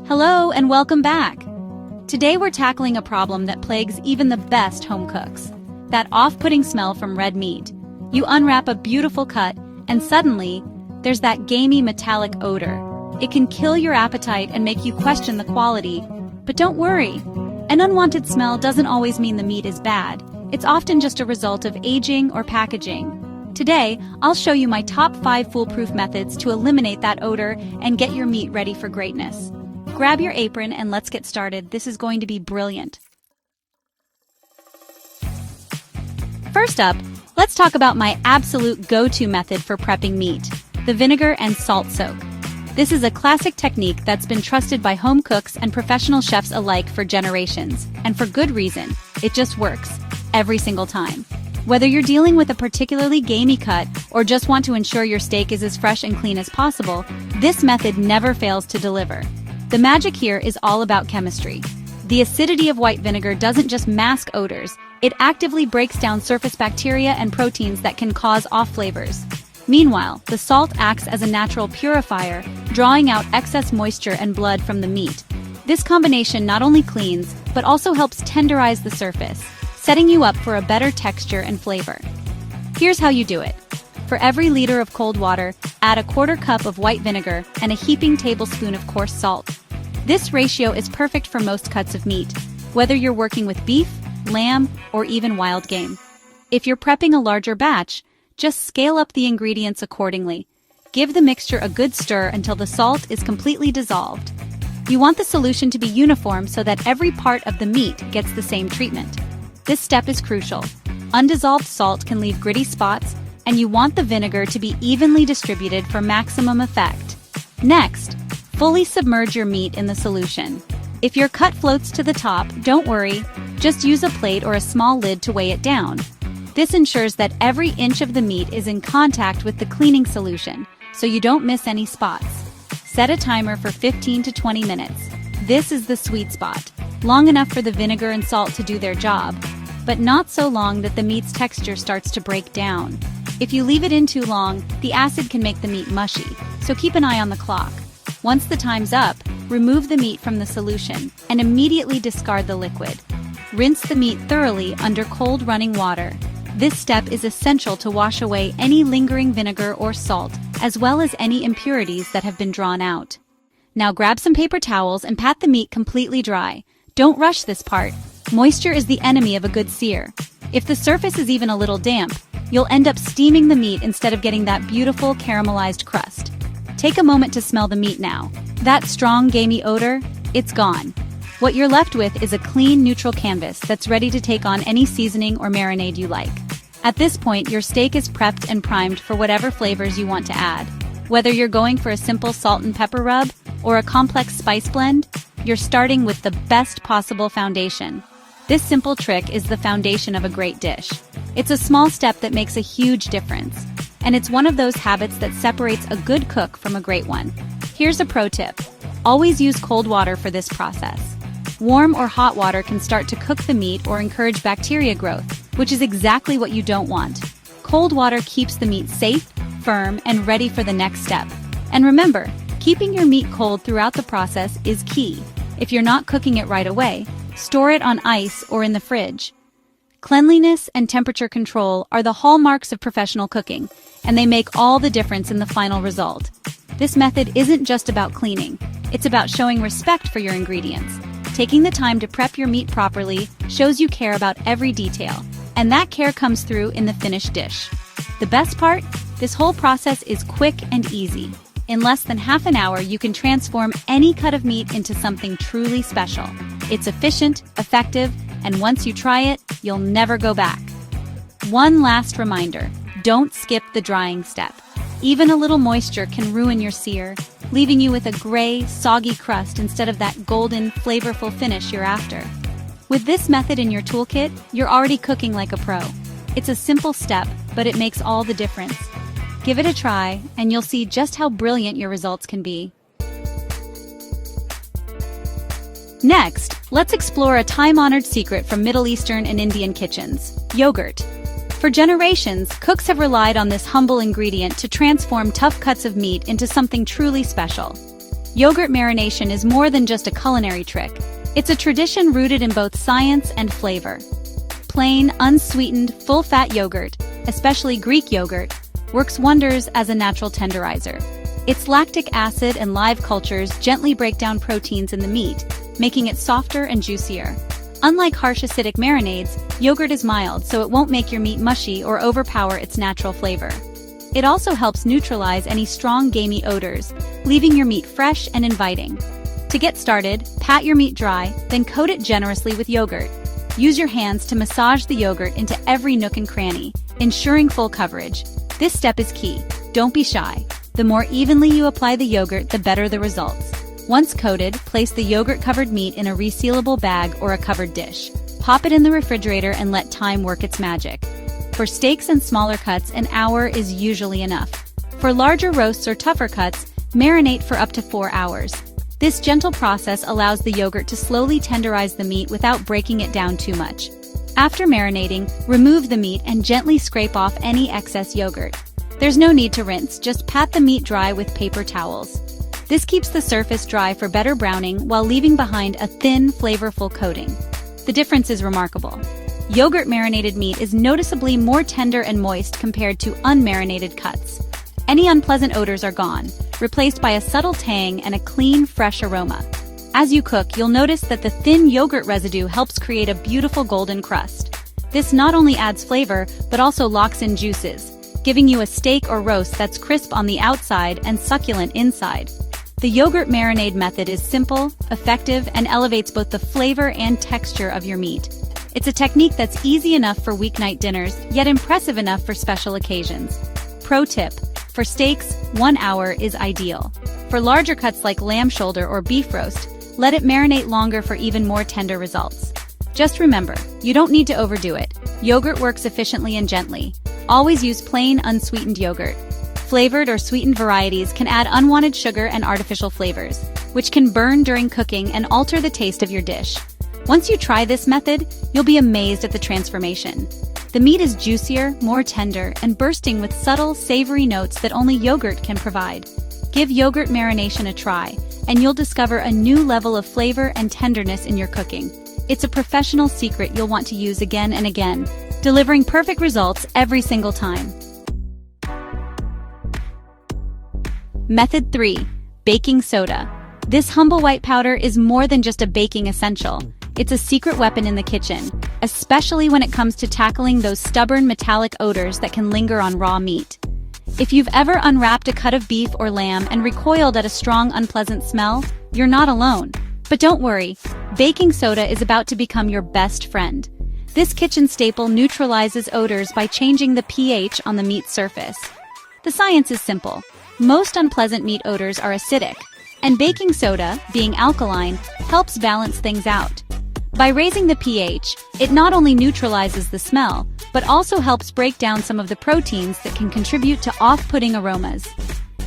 Hello and welcome back. Today we're tackling a problem that plagues even the best home cooks. That off-putting smell from red meat. You unwrap a beautiful cut and suddenly there's that gamey metallic odor. It can kill your appetite and make you question the quality. But don't worry. An unwanted smell doesn't always mean the meat is bad. It's often just a result of aging or packaging. Today, I'll show you my top 5 foolproof methods to eliminate that odor and get your meat ready for greatness. Grab your apron and let's get started. This is going to be brilliant. First up, let's talk about my absolute go-to method for prepping meat, the vinegar and salt soak. This is a classic technique that's been trusted by home cooks and professional chefs alike for generations, and for good reason. It just works, every single time. Whether you're dealing with a particularly gamey cut or just want to ensure your steak is as fresh and clean as possible, this method never fails to deliver. The magic here is all about chemistry. The acidity of white vinegar doesn't just mask odors, it actively breaks down surface bacteria and proteins that can cause off flavors. Meanwhile, the salt acts as a natural purifier, drawing out excess moisture and blood from the meat. This combination not only cleans, but also helps tenderize the surface, setting you up for a better texture and flavor. Here's how you do it. For every liter of cold water, add a 1/4 cup of white vinegar and a heaping tablespoon of coarse salt. This ratio is perfect for most cuts of meat, whether you're working with beef, lamb, or even wild game. If you're prepping a larger batch, just scale up the ingredients accordingly. Give the mixture a good stir until the salt is completely dissolved. You want the solution to be uniform so that every part of the meat gets the same treatment. This step is crucial. Undissolved salt can leave gritty spots, and you want the vinegar to be evenly distributed for maximum effect. Next, fully submerge your meat in the solution. If your cut floats to the top, don't worry, just use a plate or a small lid to weigh it down. This ensures that every inch of the meat is in contact with the cleaning solution, so you don't miss any spots. Set a timer for 15 to 20 minutes. This is the sweet spot, long enough for the vinegar and salt to do their job, but not so long that the meat's texture starts to break down. If you leave it in too long, the acid can make the meat mushy, so keep an eye on the clock. Once the time's up, remove the meat from the solution and immediately discard the liquid. Rinse the meat thoroughly under cold running water. This step is essential to wash away any lingering vinegar or salt, as well as any impurities that have been drawn out. Now grab some paper towels and pat the meat completely dry. Don't rush this part. Moisture is the enemy of a good sear. If the surface is even a little damp, you'll end up steaming the meat instead of getting that beautiful caramelized crust. Take a moment to smell the meat now. That strong, gamey odor, it's gone. What you're left with is a clean, neutral canvas that's ready to take on any seasoning or marinade you like. At this point, your steak is prepped and primed for whatever flavors you want to add. Whether you're going for a simple salt and pepper rub or a complex spice blend, you're starting with the best possible foundation. This simple trick is the foundation of a great dish. It's a small step that makes a huge difference, and it's one of those habits that separates a good cook from a great one. Here's a pro tip. Always use cold water for this process. Warm or hot water can start to cook the meat or encourage bacteria growth, which is exactly what you don't want. Cold water keeps the meat safe, firm, and ready for the next step. And remember, keeping your meat cold throughout the process is key. If you're not cooking it right away, store it on ice or in the fridge. Cleanliness and temperature control are the hallmarks of professional cooking, and they make all the difference in the final result. This method isn't just about cleaning, it's about showing respect for your ingredients. Taking the time to prep your meat properly shows you care about every detail, and that care comes through in the finished dish. The best part? This whole process is quick and easy. In less than half an hour, you can transform any cut of meat into something truly special. It's efficient, effective, and once you try it, you'll never go back. One last reminder, don't skip the drying step. Even a little moisture can ruin your sear, leaving you with a gray, soggy crust instead of that golden, flavorful finish you're after. With this method in your toolkit, you're already cooking like a pro. It's a simple step, but it makes all the difference. Give it a try, and you'll see just how brilliant your results can be. Next, let's explore a time-honored secret from Middle Eastern and Indian kitchens: yogurt. For For generations, cooks have relied on this humble ingredient to transform tough cuts of meat into something truly special. Yogurt marination is more than just a culinary trick. It's a tradition rooted in both science and flavor. Plain, unsweetened, full-fat yogurt, especially Greek yogurt, works wonders as a natural tenderizer. Its lactic acid and live cultures gently break down proteins in the meat, making it softer and juicier. Unlike harsh acidic marinades, yogurt is mild, so it won't make your meat mushy or overpower its natural flavor. It also helps neutralize any strong gamey odors, leaving your meat fresh and inviting. To get started, pat your meat dry, then coat it generously with yogurt. Use your hands to massage the yogurt into every nook and cranny, ensuring full coverage. This step is key. Don't be shy. The more evenly you apply the yogurt, the better the results. Once coated, place the yogurt-covered meat in a resealable bag or a covered dish. Pop it in the refrigerator and let time work its magic. For steaks and smaller cuts, an hour is usually enough. For larger roasts or tougher cuts, marinate for up to 4 hours. This gentle process allows the yogurt to slowly tenderize the meat without breaking it down too much. After marinating, remove the meat and gently scrape off any excess yogurt. There's no need to rinse, just pat the meat dry with paper towels. This keeps the surface dry for better browning while leaving behind a thin, flavorful coating. The difference is remarkable. Yogurt-marinated meat is noticeably more tender and moist compared to unmarinated cuts. Any unpleasant odors are gone, replaced by a subtle tang and a clean, fresh aroma. As you cook, you'll notice that the thin yogurt residue helps create a beautiful golden crust. This not only adds flavor, but also locks in juices, giving you a steak or roast that's crisp on the outside and succulent inside. The yogurt marinade method is simple, effective, and elevates both the flavor and texture of your meat. It's a technique that's easy enough for weeknight dinners, yet impressive enough for special occasions. Pro tip: for steaks, 1 hour is ideal. For larger cuts like lamb shoulder or beef roast, let it marinate longer for even more tender results. Just remember, you don't need to overdo it. Yogurt works efficiently and gently. Always use plain, unsweetened yogurt. Flavored or sweetened varieties can add unwanted sugar and artificial flavors, which can burn during cooking and alter the taste of your dish. Once you try this method, you'll be amazed at the transformation. The meat is juicier, more tender, and bursting with subtle, savory notes that only yogurt can provide. Give yogurt marination a try, and you'll discover a new level of flavor and tenderness in your cooking. It's a professional secret you'll want to use again and again, delivering perfect results every single time. Method 3. Baking soda. This humble white powder is more than just a baking essential. It's a secret weapon in the kitchen, especially when it comes to tackling those stubborn metallic odors that can linger on raw meat. If you've ever unwrapped a cut of beef or lamb and recoiled at a strong, unpleasant smell, you're not alone. But don't worry, baking soda is about to become your best friend. This kitchen staple neutralizes odors by changing the pH on the meat's surface. The science is simple. Most unpleasant meat odors are acidic, and baking soda, being alkaline, helps balance things out. By raising the pH, it not only neutralizes the smell, but also helps break down some of the proteins that can contribute to off-putting aromas.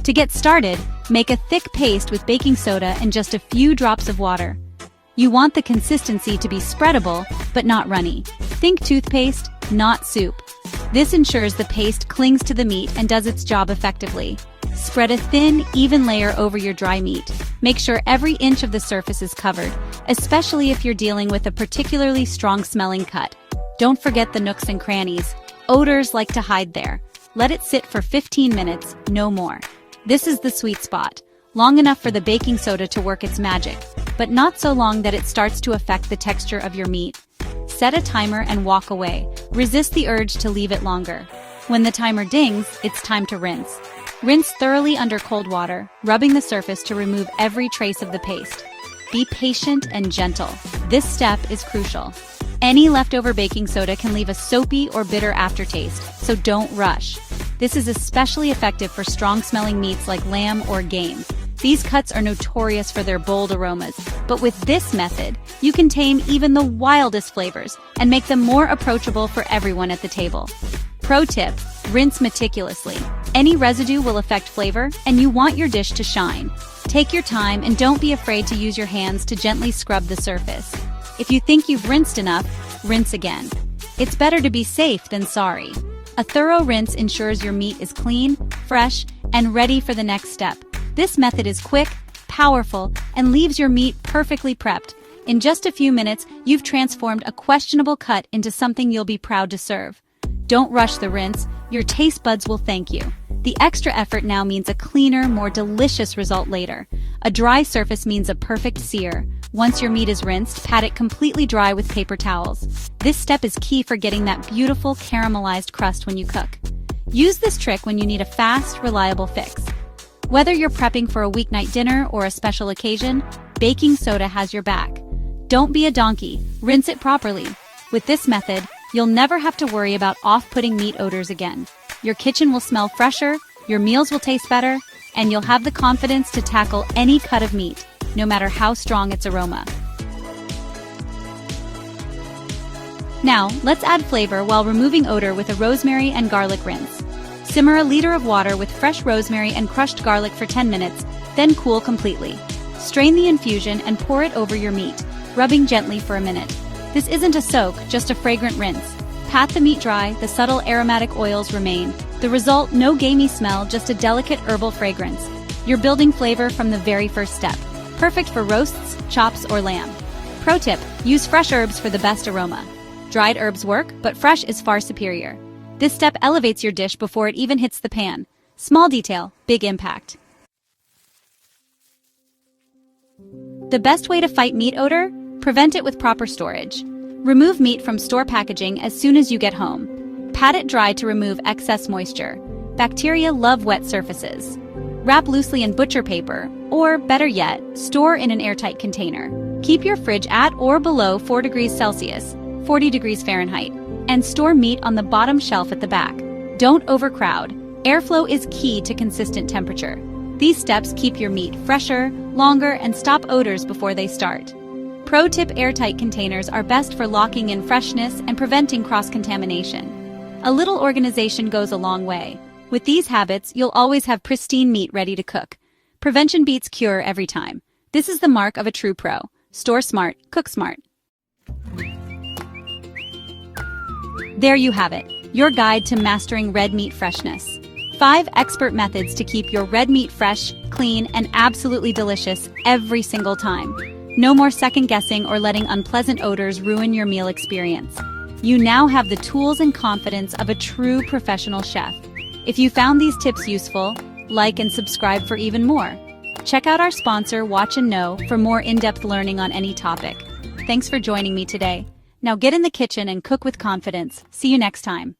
To get started, make a thick paste with baking soda and just a few drops of water. You want the consistency to be spreadable, but not runny. Think toothpaste, not soup. This ensures the paste clings to the meat and does its job effectively. Spread a thin, even layer over your dry meat. Make sure every inch of the surface is covered, especially if you're dealing with a particularly strong-smelling cut. Don't forget the nooks and crannies. Odors like to hide there. Let it sit for 15 minutes, no more. This is the sweet spot. Long enough for the baking soda to work its magic, but not so long that it starts to affect the texture of your meat. Set a timer and walk away. Resist the urge to leave it longer. When the timer dings, it's time to rinse. Rinse thoroughly under cold water, rubbing the surface to remove every trace of the paste. Be patient and gentle. This step is crucial. Any leftover baking soda can leave a soapy or bitter aftertaste, so don't rush. This is especially effective for strong-smelling meats like lamb or game. These cuts are notorious for their bold aromas, but with this method, you can tame even the wildest flavors and make them more approachable for everyone at the table. Pro tip: rinse meticulously. Any residue will affect flavor, and you want your dish to shine. Take your time and don't be afraid to use your hands to gently scrub the surface. If you think you've rinsed enough, rinse again. It's better to be safe than sorry. A thorough rinse ensures your meat is clean, fresh, and ready for the next step. This method is quick, powerful, and leaves your meat perfectly prepped. In just a few minutes, you've transformed a questionable cut into something you'll be proud to serve. Don't rush the rinse, your taste buds will thank you. The extra effort now means a cleaner, more delicious result later. A dry surface means a perfect sear. Once your meat is rinsed, pat it completely dry with paper towels. This step is key for getting that beautiful caramelized crust when you cook. Use this trick when you need a fast, reliable fix. Whether you're prepping for a weeknight dinner or a special occasion, baking soda has your back. Don't be a donkey, rinse it properly. With this method, you'll never have to worry about off-putting meat odors again. Your kitchen will smell fresher, your meals will taste better, and you'll have the confidence to tackle any cut of meat, no matter how strong its aroma. Now, let's add flavor while removing odor with a rosemary and garlic rinse. Simmer a liter of water with fresh rosemary and crushed garlic for 10 minutes, then cool completely. Strain the infusion and pour it over your meat, rubbing gently for a minute. This isn't a soak, just a fragrant rinse. Pat the meat dry, the subtle aromatic oils remain. The result, no gamey smell, just a delicate herbal fragrance. You're building flavor from the very first step. Perfect for roasts, chops, or lamb. Pro tip, use fresh herbs for the best aroma. Dried herbs work, but fresh is far superior. This step elevates your dish before it even hits the pan. Small detail, big impact. The best way to fight meat odor? Prevent it with proper storage. Remove meat from store packaging as soon as you get home. Pat it dry to remove excess moisture. Bacteria love wet surfaces. Wrap loosely in butcher paper, or better yet, store in an airtight container. Keep your fridge at or below 4 degrees Celsius, 40 degrees Fahrenheit, and store meat on the bottom shelf at the back. Don't overcrowd. Airflow is key to consistent temperature. These steps keep your meat fresher, longer, and stop odors before they start. Pro tip, airtight containers are best for locking in freshness and preventing cross-contamination. A little organization goes a long way. With these habits, you'll always have pristine meat ready to cook. Prevention beats cure every time. This is the mark of a true pro. Store smart, cook smart. There you have it, your guide to mastering red meat freshness. 5 expert methods to keep your red meat fresh, clean, and absolutely delicious every single time. No more second-guessing or letting unpleasant odors ruin your meal experience. You now have the tools and confidence of a true professional chef. If you found these tips useful, like and subscribe for even more. Check out our sponsor, Watch and Know, for more in-depth learning on any topic. Thanks for joining me today. Now get in the kitchen and cook with confidence. See you next time.